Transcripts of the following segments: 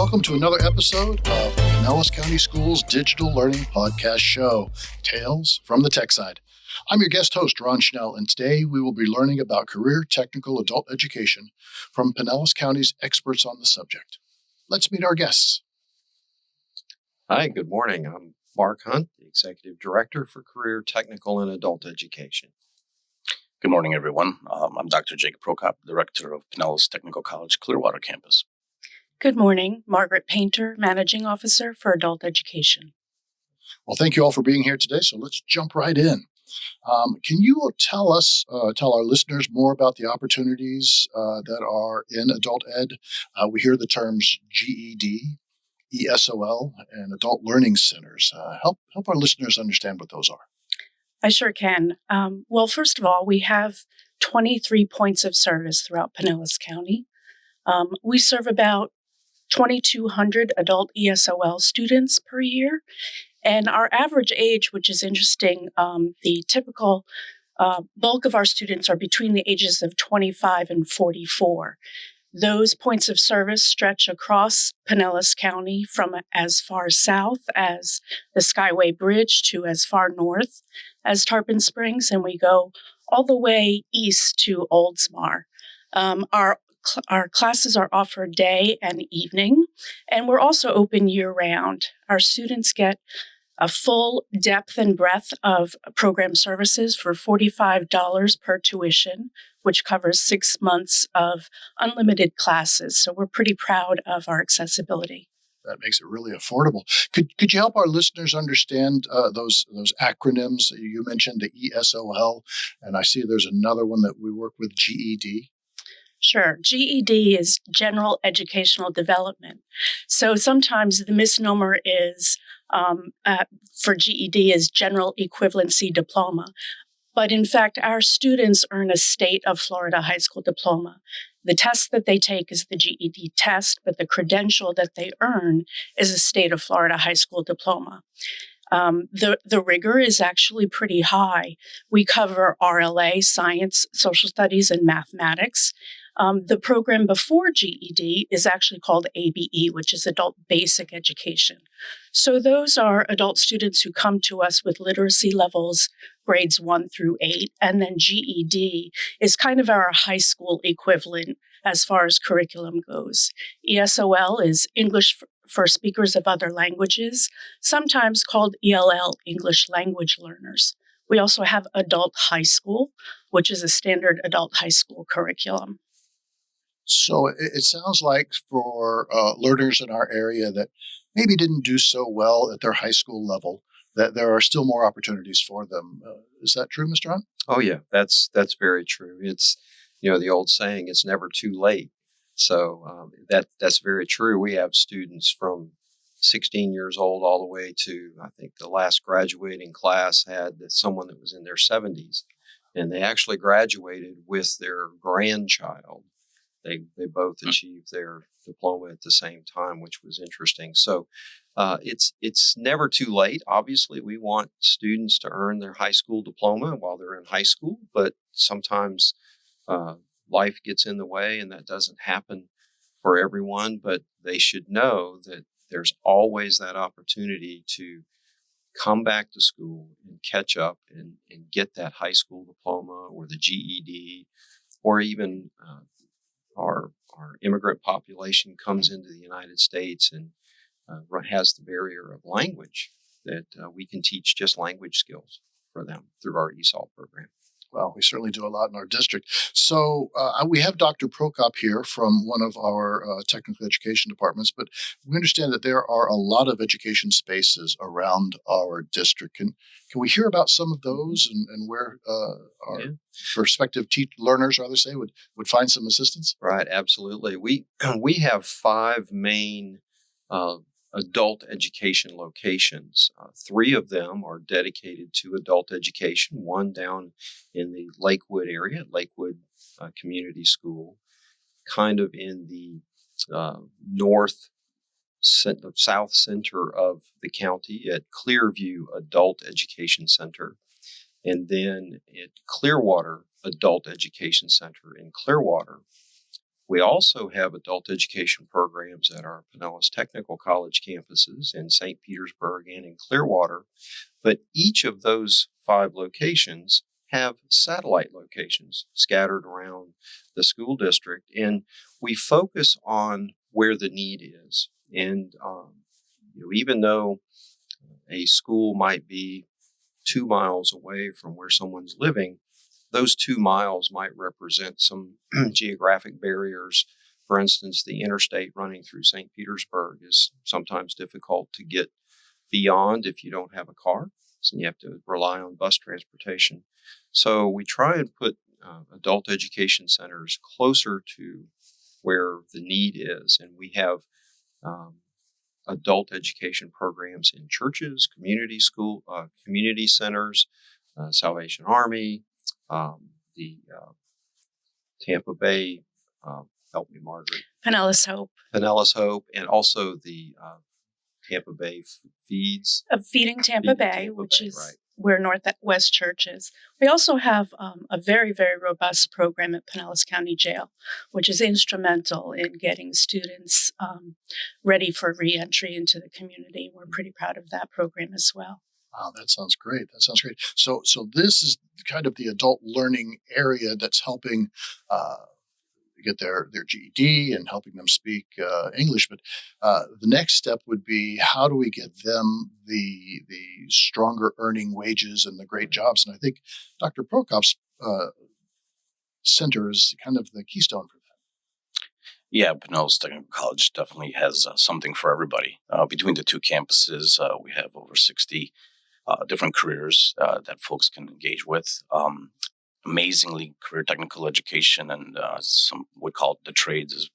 Welcome to another episode of Pinellas County Schools Digital Learning Podcast Show, Tales from the Tech Side. I'm your guest host, Ron Schnell, and today we will be learning about career technical adult education from Pinellas County's experts on the subject. Let's meet our guests. Hi, good morning. I'm Mark Hunt, the Executive Director for Career Technical and Adult Education. Good morning, everyone. I'm Dr. Jacob Prokop, Director of Pinellas Technical College Clearwater Campus. Good morning. Margaret Painter, Managing Officer for Adult Education. Well, thank you all for being here today, so let's jump right in. Can you tell our listeners more about the opportunities that are in adult ed? We hear the terms GED, ESOL, and adult learning centers. Help our listeners understand what those are. I sure can. Well, first of all, we have 23 points of service throughout Pinellas County. We serve about 2,200 adult ESOL students per year. And our average age, which is interesting, the typical bulk of our students are between the ages of 25 and 44. Those points of service stretch across Pinellas County from as far south as the Skyway Bridge to as far north as Tarpon Springs, and we go all the way east to Oldsmar. Our classes are offered day and evening, and we're also open year-round. Our students get a full depth and breadth of program services for $45 per tuition, which covers 6 months of unlimited classes. So we're pretty proud of our accessibility. That makes it really affordable. Could you help our listeners understand those acronyms that you mentioned, the ESOL, and I see there's another one that we work with, GED? Sure. GED is General Educational Development. So sometimes the misnomer is for GED is General Equivalency Diploma. But in fact, our students earn a state of Florida high school diploma. The test that they take is the GED test, but the credential that they earn is a state of Florida high school diploma. The rigor is actually pretty high. We cover RLA, science, social studies, and mathematics. The program before GED is actually called ABE, which is Adult Basic Education. So those are adult students who come to us with literacy levels grades 1 through 8, and then GED is kind of our high school equivalent as far as curriculum goes. ESOL is English for speakers of other languages, sometimes called ELL, English language learners. We also have adult high school, which is a standard adult high school curriculum. So it sounds like for learners in our area that maybe didn't do so well at their high school level, that there are still more opportunities for them. Is that true, Mr. Hunt? Oh, yeah, that's very true. It's, the old saying, it's never too late. So that's very true. We have students from 16 years old all the way to, I think the last graduating class had someone that was in their 70s, and they actually graduated with their grandchild. They both achieved their diploma at the same time, which was interesting. So it's never too late. Obviously, we want students to earn their high school diploma while they're in high school, but sometimes life gets in the way and that doesn't happen for everyone. But they should know that there's always that opportunity to come back to school and catch up and get that high school diploma or the GED, or even our immigrant population comes into the United States and has the barrier of language, that we can teach just language skills for them through our ESOL program. Well, we certainly do a lot in our district. So we have Dr. Prokop here from one of our technical education departments, but we understand that there are a lot of education spaces around our district. Can we hear about some of those and where our prospective learners, rather say, would find some assistance? Right, absolutely. We have 5 main adult education locations. 3 of them are dedicated to adult education, one down in the Lakewood area, Lakewood Community School, kind of in the south center of the county at Clearview Adult Education Center, and then at Clearwater Adult Education Center in Clearwater. We also have adult education programs at our Pinellas Technical College campuses in St. Petersburg and in Clearwater. But each of those 5 locations have satellite locations scattered around the school district. And we focus on where the need is. And even though a school might be 2 miles away from where someone's living, those 2 miles might represent some geographic barriers. For instance, the interstate running through St. Petersburg is sometimes difficult to get beyond if you don't have a car. So you have to rely on bus transportation. So we try and put adult education centers closer to where the need is. And we have adult education programs in churches, community centers, Salvation Army, the Tampa Bay, help me, Margaret. Pinellas Hope. Pinellas Hope, and also the Tampa Bay Feeds. Feeding Tampa Bay, which is right, where Northwest Church is. We also have a very, very robust program at Pinellas County Jail, which is instrumental in getting students ready for reentry into the community. We're pretty proud of that program as well. Wow, that sounds great. So this is kind of the adult learning area that's helping get their GED and helping them speak English. But the next step would be, how do we get them the stronger earning wages and the great jobs? And I think Dr. Prokop's center is kind of the keystone for that. Yeah, Pinellas Technical College definitely has something for everybody. Between the 2 campuses, we have over 60 different careers that folks can engage with. Amazingly, career technical education and some would call it the trades is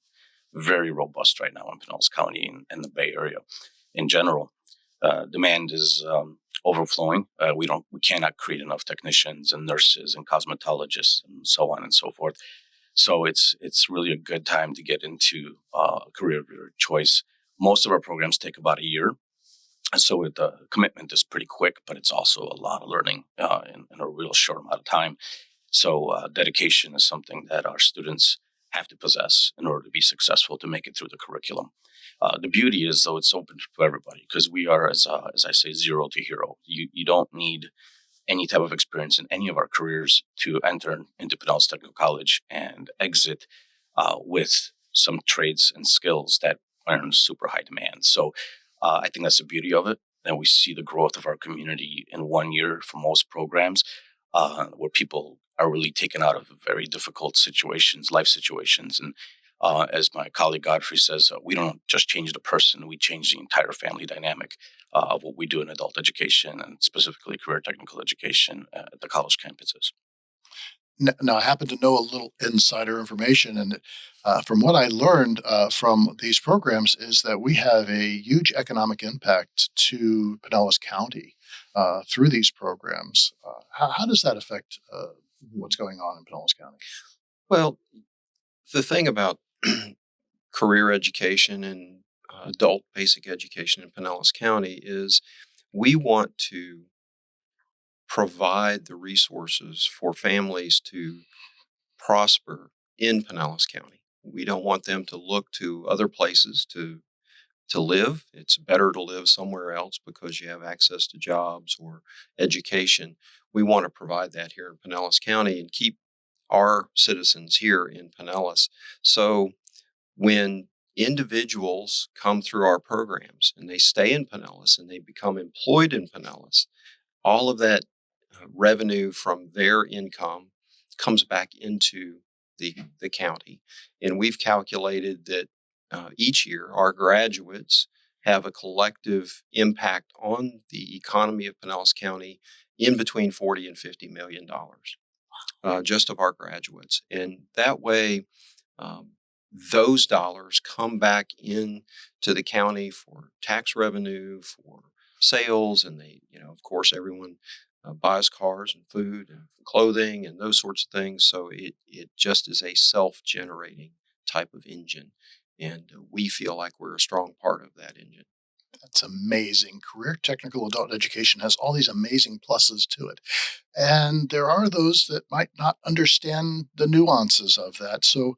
very robust right now in Pinellas County and the Bay Area in general. Demand is overflowing. We cannot create enough technicians and nurses and cosmetologists and so on and so forth. So it's really a good time to get into a career of your choice. Most of our programs take about a year. So the commitment is pretty quick, but it's also a lot of learning in a real short amount of time. So dedication is something that our students have to possess in order to be successful, to make it through the curriculum. The beauty is, though, it's open to everybody, because we are, as I say, 0 to hero. You don't need any type of experience in any of our careers to enter into Pinellas Technical College and exit with some trades and skills that are in super high demand. So I think that's the beauty of it. And we see the growth of our community in 1 year for most programs, where people are really taken out of very difficult situations, life situations. And as my colleague Godfrey says, we don't just change the person, we change the entire family dynamic of what we do in adult education and specifically career technical education at the college campuses. Now, I happen to know a little insider information, and from what I learned from these programs is that we have a huge economic impact to Pinellas County through these programs. How does that affect what's going on in Pinellas County? Well, the thing about career education and adult basic education in Pinellas County is we want to provide the resources for families to prosper in Pinellas County. We don't want them to look to other places to live. It's better to live somewhere else because you have access to jobs or education. We want to provide that here in Pinellas County and keep our citizens here in Pinellas. So when individuals come through our programs and they stay in Pinellas and they become employed in Pinellas, all of that revenue from their income comes back into the county. And we've calculated that each year our graduates have a collective impact on the economy of Pinellas County in between $40 and $50 million just of our graduates. And that way, those dollars come back in to the county for tax revenue, for sales, and they, of course, everyone buys cars and food and clothing and those sorts of things. So it just is a self-generating type of engine. And we feel like we're a strong part of that engine. That's amazing. Career technical adult education has all these amazing pluses to it. And there are those that might not understand the nuances of that. So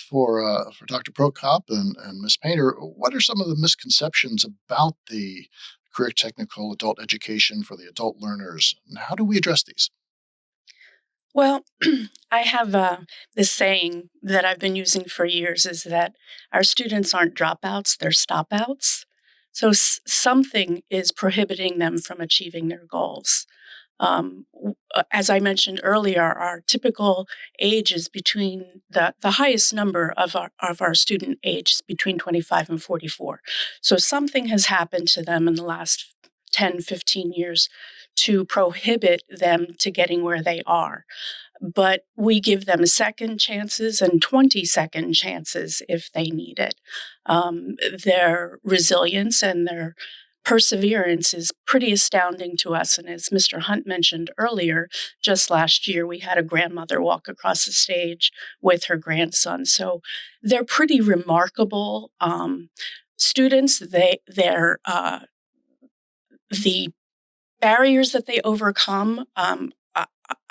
For Dr. Prokop and Ms. Painter, what are some of the misconceptions about the career technical adult education for the adult learners, and how do we address these? Well, I have this saying that I've been using for years is that our students aren't dropouts, they're stopouts. So something is prohibiting them from achieving their goals. As I mentioned earlier, our typical age is between the highest number of our student age is between 25 and 44. So something has happened to them in the last 10, 15 years to prohibit them to getting where they are. But we give them second chances and 20-second chances if they need it. Their resilience and their perseverance is pretty astounding to us. And as Mr. Hunt mentioned earlier, just last year we had a grandmother walk across the stage with her grandson. So they're pretty remarkable students. The barriers that they overcome,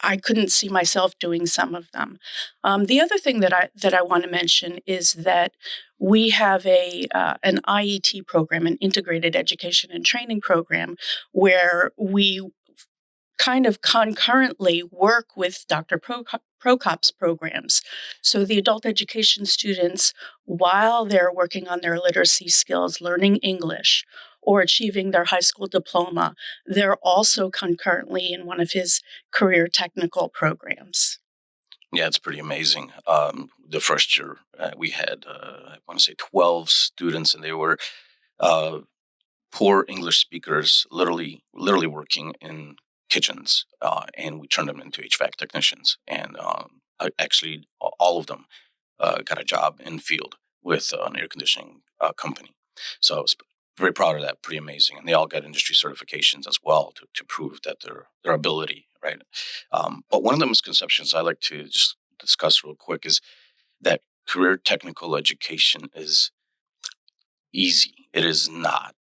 I couldn't see myself doing some of them. The other thing that I want to mention is that we have an IET program, an integrated education and training program, where we kind of concurrently work with Dr. Prokop's programs. So the adult education students, while they're working on their literacy skills, learning English, or achieving their high school diploma, they're also concurrently in one of his career technical programs. Yeah, it's pretty amazing. The first year we had, I want to say, 12 students, and they were uh, poor English speakers, literally working in kitchens, and we turned them into HVAC technicians. And actually, all of them got a job in field with an air conditioning company. So I was very proud of that. Pretty amazing, and they all got industry certifications as well to prove that their ability, right? But one of the misconceptions I like to just discuss real quick is that career technical education is easy. It is not.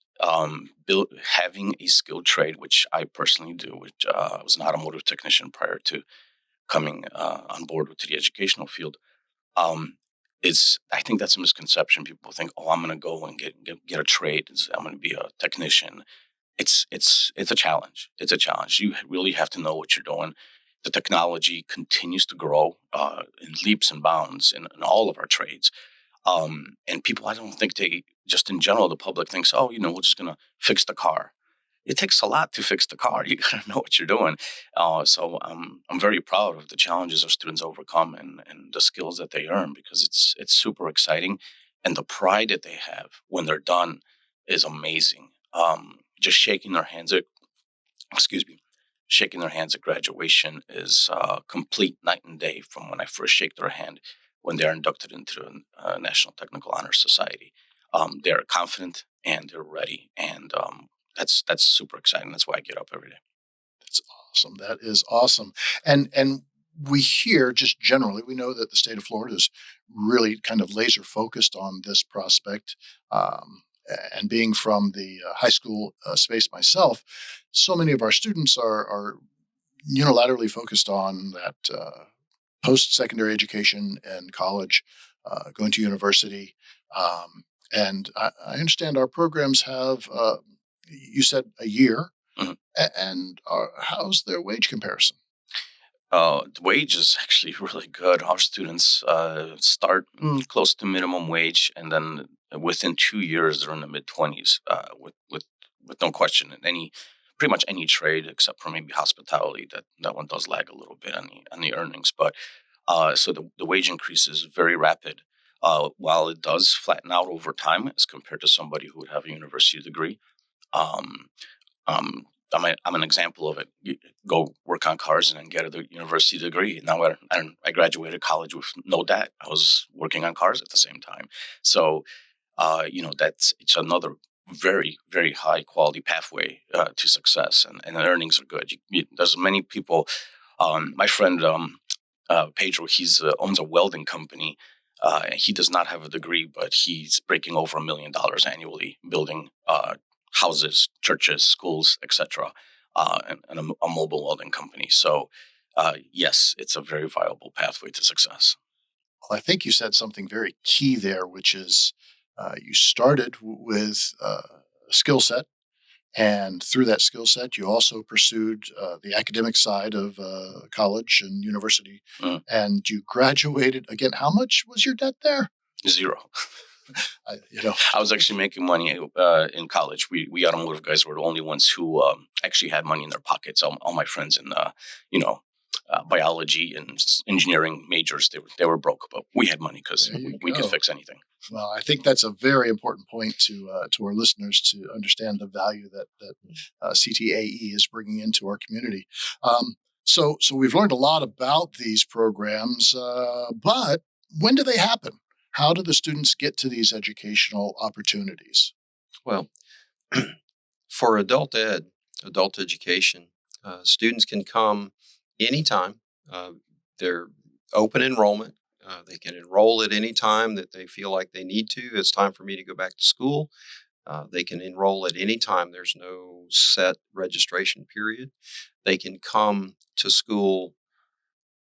Having a skilled trade, which I personally do, which I was an automotive technician prior to coming on board with the educational field. Um, I think that's a misconception. People think, oh, I'm going to go and get a trade. I'm going to be a technician. It's a challenge. It's a challenge. You really have to know what you're doing. The technology continues to grow in leaps and bounds in all of our trades. And people, I don't think they just in general, the public thinks, oh, we're just going to fix the car. It takes a lot to fix the car. You got to know what you're doing. So I'm very proud of the challenges our students overcome and the skills that they earn, because it's super exciting, and the pride that they have when they're done is amazing. Just excuse me, shaking their hands at graduation is complete night and day from when I first shake their hand when they're inducted into the National Technical Honor Society. They're confident and they're ready, and that's super exciting. That's why I get up every day. That's awesome. That is awesome. And we hear just generally, we know that the state of Florida is really kind of laser focused on this prospect. And being from the high school space myself, so many of our students are unilaterally focused on that post-secondary education and college, going to university. And I understand our programs have, you said a year, Mhm. and how's their wage comparison? The wage is actually really good. Our students start close to minimum wage, and then within 2 years, they're in the mid 20s with no question. In pretty much any trade except for maybe hospitality, that one does lag a little bit on the earnings. But so the wage increase is very rapid. While it does flatten out over time as compared to somebody who would have a university degree. Um, um, I'm an example of it. You go work on cars and then get a university degree. Now I graduated college with no debt. I was working on cars at the same time. So, it's another very, very high quality pathway to success, and the earnings are good. There's many people. My friend Pedro, he's owns a welding company. He does not have a degree, but he's breaking over $1 million annually building houses, churches, schools, etc., and a mobile welding company. So, yes, it's a very viable pathway to success. Well, I think you said something very key there, which is you started with a skill set. And through that skill set, you also pursued the academic side of college and university. Mm. And you graduated again. How much was your debt there? Zero. I, you know, I was actually making money in college. We automotive guys were the only ones who actually had money in their pockets. All my friends in you know biology and engineering majors, they were broke, but we had money because there you we could go. fix anything. Well, I think that's a very important point to our listeners to understand the value that CTAE is bringing into our community. So we've learned a lot about these programs, but when do they happen? How do the students get to these educational opportunities? Well, for adult education, students can come anytime. They're open enrollment. They can enroll at any time that they feel like they need to. It's time for me to go back to school. They can enroll at any time. There's no set registration period. They can come to school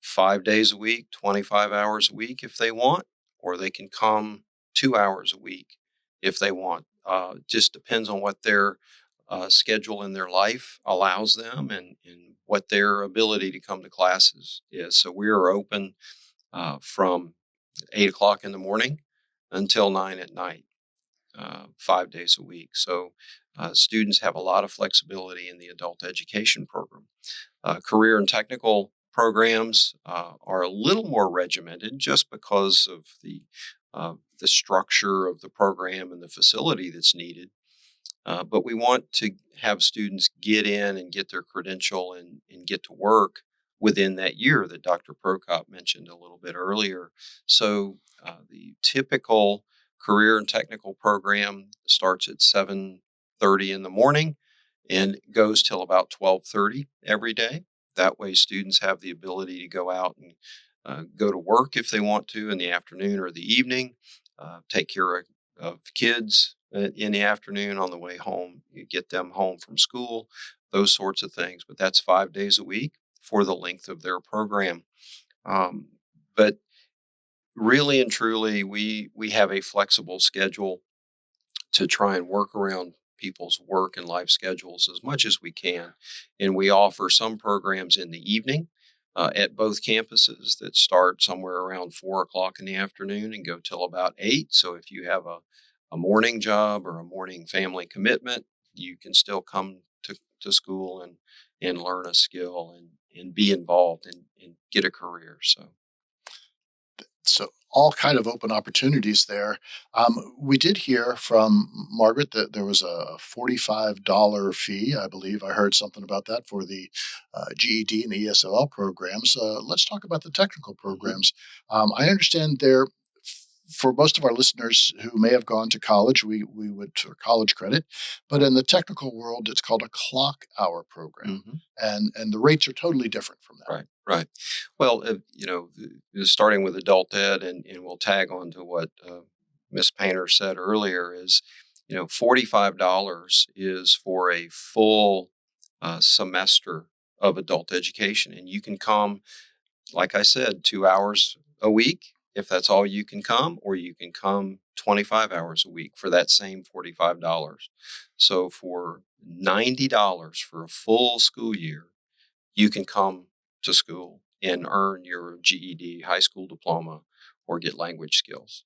5 days a week, 25 hours a week if they want, or they can come 2 hours a week if they want. Just depends on what their schedule in their life allows them and what their ability to come to classes is. So we are open from 8 o'clock in the morning until 9 at night, 5 days a week. So students have a lot of flexibility in the adult education program. Career and technical programs are a little more regimented just because of the structure of the program and the facility that's needed. But we want to have students get in and get their credential and get to work within that year that Dr. Prokop mentioned a little bit earlier. So the typical career and technical program starts at 7:30 in the morning and goes till about 12:30 every day. That way students have the ability to go out and go to work if they want to in the afternoon or the evening, take care of kids in the afternoon on the way home, you get them home from school, those sorts of things. But that's 5 days a week for the length of their program. But really and truly, we have a flexible schedule to try and work around people's work and life schedules as much as we can. And we offer some programs in the evening at both campuses that start somewhere around 4 o'clock in the afternoon and go till about 8. So if you have a morning job or a morning family commitment, you can still come to school and learn a skill and be involved and get a career. So all kind of open opportunities there. We did hear from Margaret that there was a $45 fee. I believe I heard something about that for the GED and the ESOL programs. Let's talk about the technical programs. I understand there, for most of our listeners who may have gone to college, we would for college credit, but in the technical world, it's called a clock hour program, and the rates are totally different from that. Right. Well, starting with adult ed, and we'll tag on to what Ms. Painter said earlier is, $45 is for a full semester of adult education, and you can come, like I said, 2 hours a week if that's all you can come, or you can come 25 hours a week for that same $45. So for $90 for a full school year, you can come to school and earn your GED, high school diploma, or get language skills.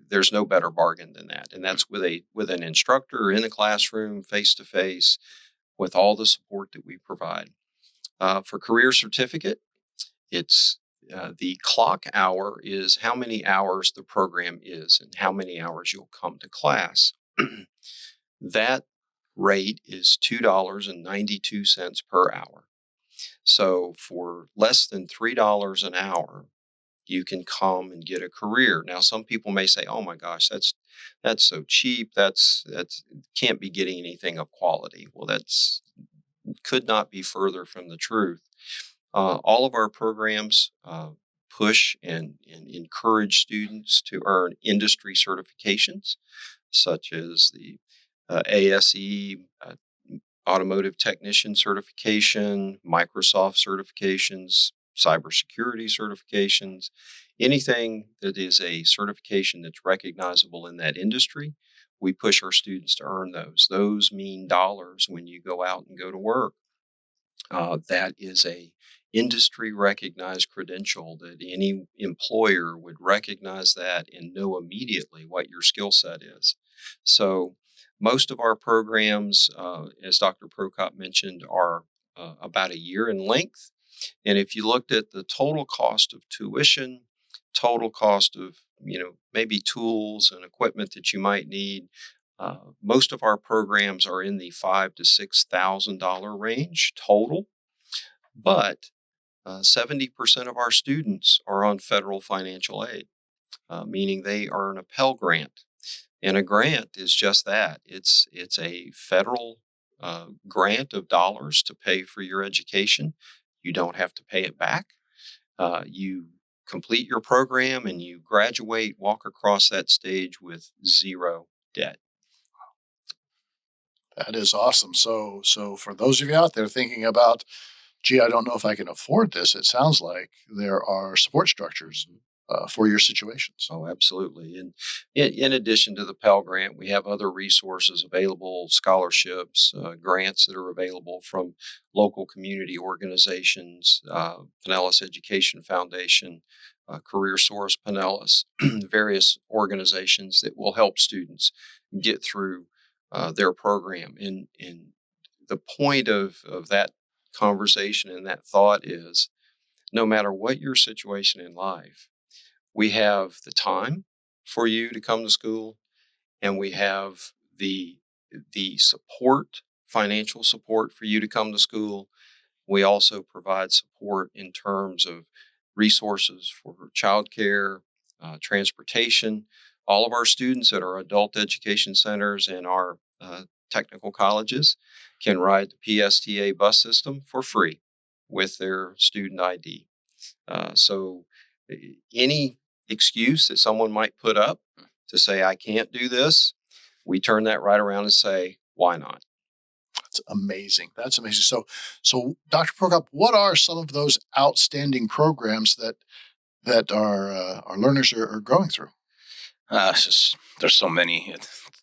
There's no better bargain than that, and that's with an instructor in the classroom, face to face, with all the support that we provide. For career certificate, it's the clock hour is how many hours the program is and how many hours you'll come to class. That rate is $2.92 per hour. So for less than $3 an hour, you can come and get a career. Now, some people may say, "Oh my gosh, that's so cheap. That's can't be getting anything of quality." Well, that's could not be further from the truth. All of our programs push and encourage students to earn industry certifications, such as the ASE, automotive technician certification, Microsoft certifications, cybersecurity certifications, anything that is a certification that's recognizable in that industry. We push our students to earn those. Those mean dollars when you go out and go to work. That is a industry recognized credential that any employer would recognize that and know immediately what your skill set is. So most of our programs, as Dr. Prokop mentioned, are about a year in length. And if you looked at the total cost of tuition, total cost of, maybe tools and equipment that you might need, most of our programs are in the $5,000 to $6,000 range total, but 70% of our students are on federal financial aid, meaning they earn a Pell Grant. And a grant is just that. It's a federal grant of dollars to pay for your education. You don't have to pay it back. You complete your program and you graduate, walk across that stage with zero debt. That is awesome. So for those of you out there thinking about, gee, I don't know if I can afford this, it sounds like there are support structures for your situations. Oh, absolutely. And in addition to the Pell Grant, we have other resources available, scholarships, grants that are available from local community organizations, Pinellas Education Foundation, Career Source Pinellas, various organizations that will help students get through their program. And the point of that conversation and that thought is, no matter what your situation in life, we have the time for you to come to school, and we have the support, financial support for you to come to school. We also provide support in terms of resources for childcare, transportation. All of our students at our adult education centers and our technical colleges can ride the PSTA bus system for free with their student ID. So any excuse that someone might put up to say, I can't do this, we turn that right around and say, why not? That's amazing. That's amazing. So Dr. Prokop, what are some of those outstanding programs that our learners are going through? There's so many.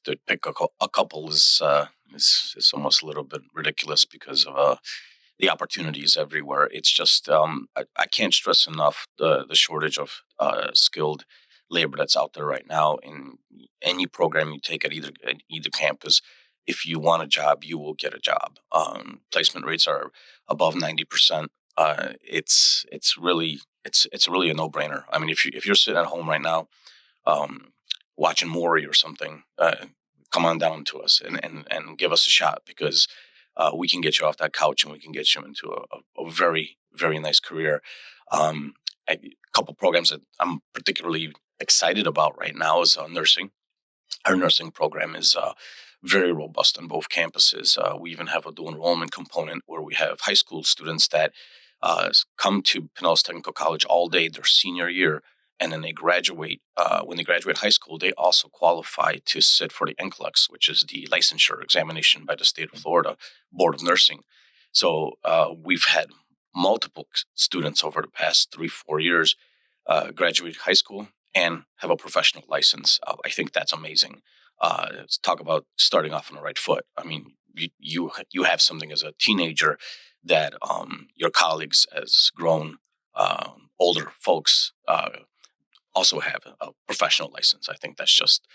To pick a couple is almost a little bit ridiculous because of the opportunities everywhere. It's just I can't stress enough the shortage of skilled labor that's out there right now. In any program you take at either campus, if you want a job, you will get a job. Placement rates are above 90%. It's really a no brainer. I mean, if you're sitting at home right now, watching Maury or something, come on down to us and give us a shot, because we can get you off that couch and we can get you into a very, very nice career. A couple programs that I'm particularly excited about right now is nursing. Our nursing program is very robust on both campuses. We even have a dual enrollment component where we have high school students that come to Pinellas Technical College all day their senior year, and then they graduate. When they graduate high school, they also qualify to sit for the NCLEX, which is the licensure examination by the state of Florida Board of Nursing. So we've had multiple students over the past 3-4 years graduate high school and have a professional license. I think that's amazing. Let's talk about starting off on the right foot. I mean, you have something as a teenager that your colleagues as grown older folks also have a professional license. I think that's just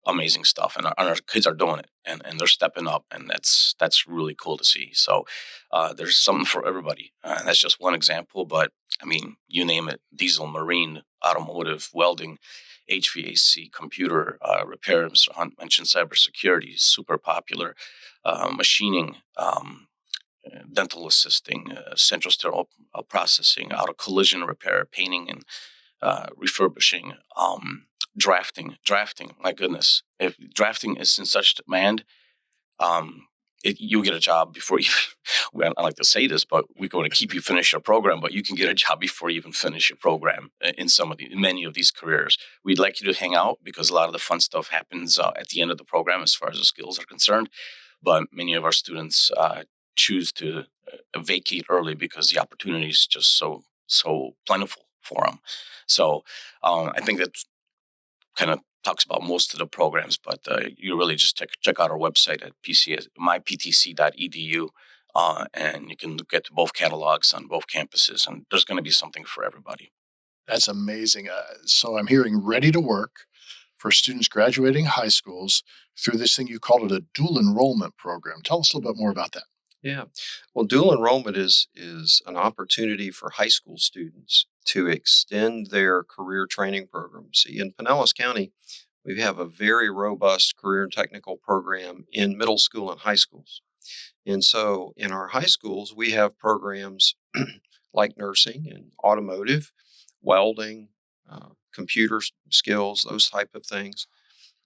amazing stuff, and our kids are doing it, and they're stepping up, and that's really cool to see. So there's something for everybody. That's just one example, but I mean, you name it: diesel, marine, automotive, welding, HVAC, computer repair. Mr. Hunt mentioned cybersecurity, super popular, machining, dental assisting, central sterile processing, auto collision repair, painting and refurbishing, drafting. My goodness, if drafting is in such demand, you get a job before you. Well, I like to say this, but we're going to keep you finish your program, but you can get a job before you even finish your program in many of these careers. We'd like you to hang out because a lot of the fun stuff happens at the end of the program as far as the skills are concerned. But many of our students choose to vacate early because the opportunity is just so so plentiful for them. So I think that kind of talks about most of the programs, but you really just check out our website at myptc.edu, and you can look at both catalogs on both campuses, and there's going to be something for everybody. That's amazing. So I'm hearing ready to work for students graduating high schools through this thing you called it a dual enrollment program. Tell us a little bit more about that. Yeah. Well, dual enrollment is an opportunity for high school students to extend their career training program. See, in Pinellas County, we have a very robust career and technical program in middle school and high schools. And so in our high schools, we have programs like nursing and automotive, welding, computer skills, those type of things.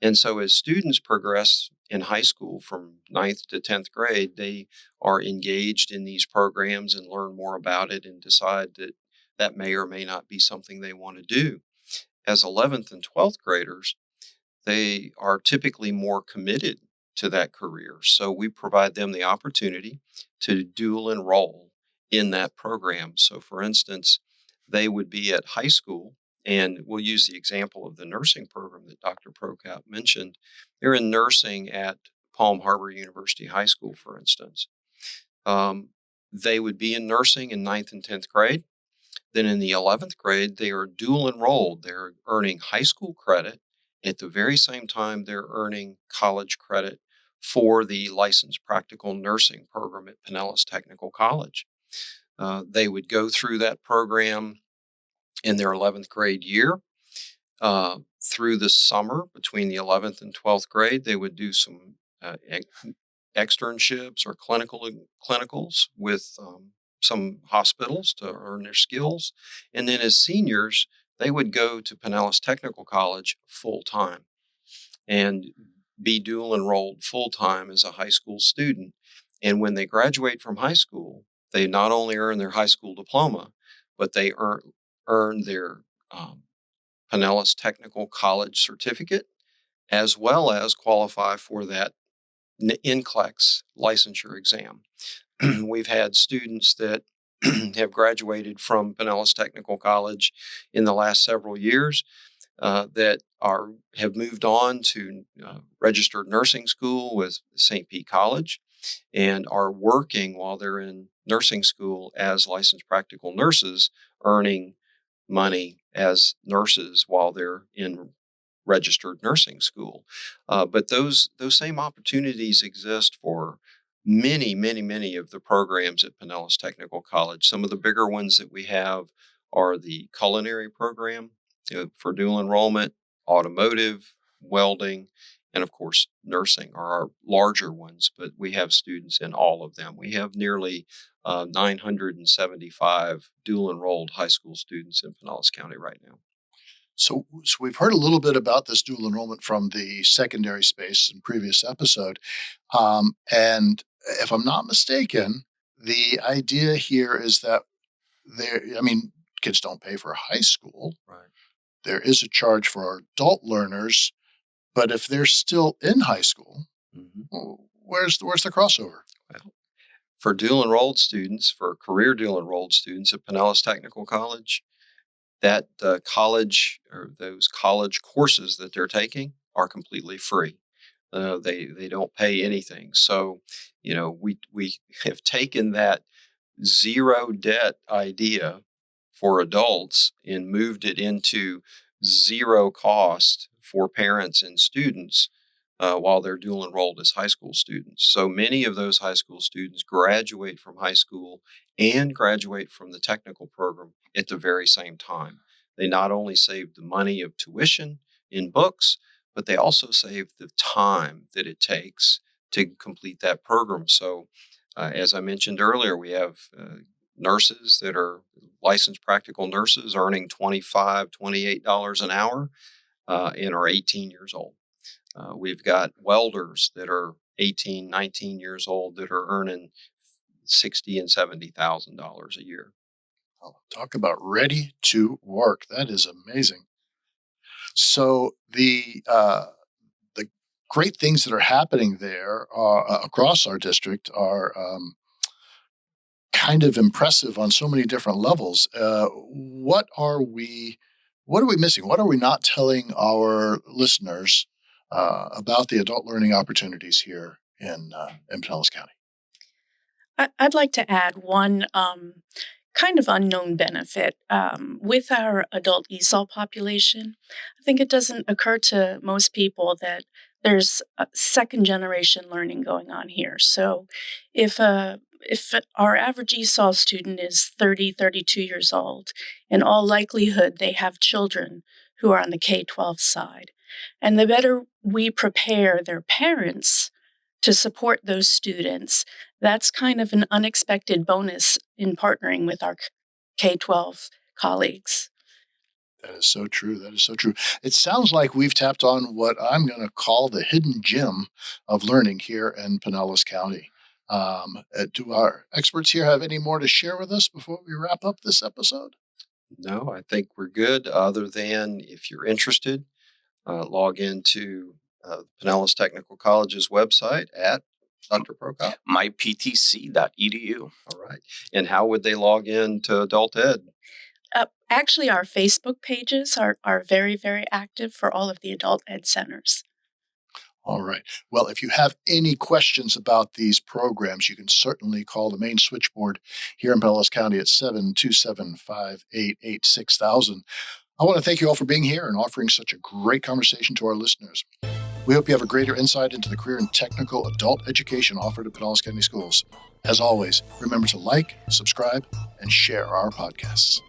And so as students progress in high school from 9th to 10th grade, they are engaged in these programs and learn more about it and decide that that may or may not be something they want to do. As 11th and 12th graders, they are typically more committed to that career. So we provide them the opportunity to dual enroll in that program. So for instance, they would be at high school, and we'll use the example of the nursing program that Dr. Prokop mentioned. They're in nursing at Palm Harbor University High School, for instance. They would be in nursing in 9th and 10th grade. Then in the 11th grade, they are dual enrolled. They're earning high school credit. At the very same time, they're earning college credit for the licensed practical nursing program at Pinellas Technical College. They would go through that program in their 11th grade year. Through the summer, between the 11th and 12th grade, they would do some externships or clinicals with some hospitals to earn their skills. And then as seniors, they would go to Pinellas Technical College full time and be dual enrolled full time as a high school student. And when they graduate from high school, they not only earn their high school diploma, but they earn their Pinellas Technical College certificate, as well as qualify for that NCLEX licensure exam. We've had students that have graduated from Pinellas Technical College in the last several years that have moved on to registered nursing school with St. Pete College and are working while they're in nursing school as licensed practical nurses, earning money as nurses while they're in registered nursing school. But those same opportunities exist for many of the programs at Pinellas Technical College. Some of the bigger ones that we have are the culinary program for dual enrollment, automotive, welding, and of course, nursing are our larger ones, but we have students in all of them. We have nearly 975 dual enrolled high school students in Pinellas County right now. So we've heard a little bit about this dual enrollment from the secondary space in previous episode. And if I'm not mistaken, the idea here is that kids don't pay for high school. Right. There is a charge for our adult learners, but if they're still in high school, where's the crossover? Well, for dual enrolled students, for career dual enrolled students at Pinellas Technical College, that college or those college courses that they're taking are completely free. They don't pay anything. So, we have taken that zero debt idea for adults and moved it into zero cost for parents and students while they're dual enrolled as high school students. So many of those high school students graduate from high school and graduate from the technical program at the very same time. They not only save the money of tuition in books, but they also save the time that it takes to complete that program. So as I mentioned earlier, we have nurses that are licensed practical nurses earning $25, $28 an hour and are 18 years old. We've got welders that are 18, 19 years old that are earning $60,000 and $70,000 a year. Oh, talk about ready to work. That is amazing. So the great things that are happening there across our district are kind of impressive on so many different levels. What are we missing? What are we not telling our listeners about the adult learning opportunities here in Pinellas County? I'd like to add one kind of unknown benefit with our adult ESOL population. I think it doesn't occur to most people that there's a second generation learning going on here. So if our average ESOL student is 30, 32 years old, in all likelihood, they have children who are on the K-12 side. And the better we prepare their parents to support those students, that's kind of an unexpected bonus in partnering with our K-12 colleagues. That is so true. That is so true. It sounds like we've tapped on what I'm going to call the hidden gem of learning here in Pinellas County. Do our experts here have any more to share with us before we wrap up this episode? No, I think we're good. Other than if you're interested, log into Pinellas Technical College's website at Dr. Prokop. myptc.edu. All right. And how would they log in to Adult Ed? Actually, our Facebook pages are very, very active for all of the adult ed centers. All right. Well, if you have any questions about these programs, you can certainly call the main switchboard here in Pinellas County at 727-588-6000. I want to thank you all for being here and offering such a great conversation to our listeners. We hope you have a greater insight into the career and technical adult education offered at Pinellas County Schools. As always, remember to like, subscribe, and share our podcasts.